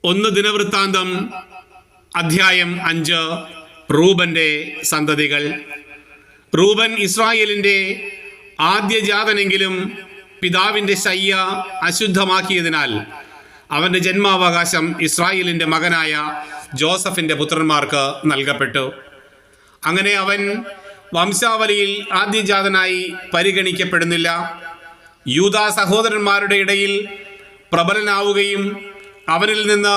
ഒന്ന് ദിനവൃത്താന്തം അധ്യായം 5. റൂബന്റെ സന്തതികൾ. റൂബൻ ഇസ്രായേലിന്റെ ആദ്യജാതനെങ്കിലും പിതാവിന്റെ ശയ്യ അശുദ്ധമാക്കിയതിനാൽ അവന്റെ ജന്മാവകാശം ഇസ്രായേലിന്റെ മകനായ ജോസഫിന്റെ പുത്രന്മാർക്ക് നൽകപ്പെട്ടു. അങ്ങനെ അവൻ വംശാവലിയിൽ ആദ്യജാതനായി പരിഗണിക്കപ്പെടുന്നില്ല. യൂദാ സഹോദരന്മാരുടെ ഇടയിൽ പ്രബലനാവുകയും അവനിൽ നിന്ന്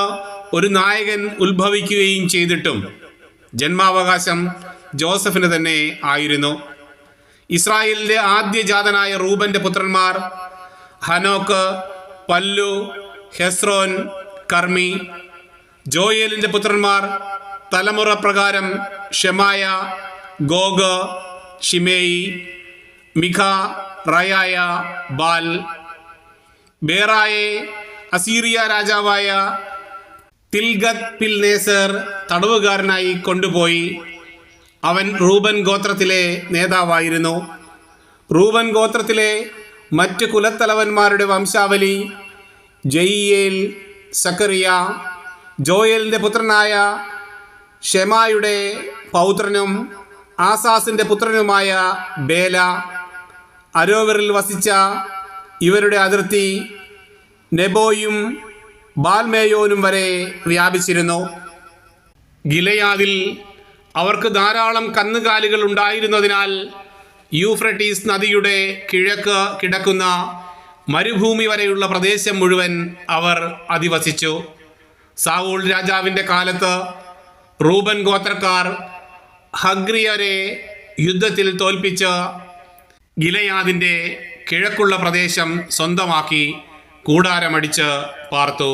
ഒരു നായകൻ ഉത്ഭവിക്കുകയും ചെയ്തിട്ടും ജന്മാവകാശം ജോസഫിന് തന്നെ ആയിരുന്നു. ഇസ്രായേലിന്റെ ആദ്യജാതനായ റൂബന്റെ പുത്രന്മാർ ഹനോക്ക്, പല്ലു, ഹെസ്രോൻ, കർമ്മി. ജോയേലിന്റെ പുത്രന്മാർ തലമുറ പ്രകാരം ഷെമായ, ഗോഗ്, ഷിമേയി, മിഖ, റയായ, ബാൽ. ബേറായെ അസീറിയ രാജാവായ തിൽഗത് പിൽനേസർ തടവുകാരനായി കൊണ്ടുപോയി. അവൻ റൂബൻ ഗോത്രത്തിലെ നേതാവായിരുന്നു. റൂബൻ ഗോത്രത്തിലെ മറ്റ് കുലത്തലവന്മാരുടെ വംശാവലി ജയിയേൽ, സക്കറിയ, ജോയേലിന്റെ പുത്രനായ ഷെമായുടെ പൗത്രനും ആസാസിന്റെ പുത്രനുമായ ബേല. അരോവറിൽ വസിച്ച ഇവരുടെ അതിർത്തി നെബോയും ബാൽമേയോനും വരെ വ്യാപിച്ചിരുന്നു. ഗിലെയാദിൽ അവർക്ക് ധാരാളം കന്നുകാലികൾ ഉണ്ടായിരുന്നതിനാൽ യൂഫ്രട്ടീസ് നദിയുടെ കിഴക്ക് കിടക്കുന്ന മരുഭൂമി വരെയുള്ള പ്രദേശം മുഴുവൻ അവർ അധിവസിച്ചു. സാവൂൾ രാജാവിൻ്റെ കാലത്ത് റൂബൻ ഗോത്രക്കാർ ഹഗ്രിയരെ യുദ്ധത്തിൽ തോൽപ്പിച്ച് ഗിലെയാദിൻ്റെ കിഴക്കുള്ള പ്രദേശം സ്വന്തമാക്കി കൂടാരമടിച്ച് പാർത്തു.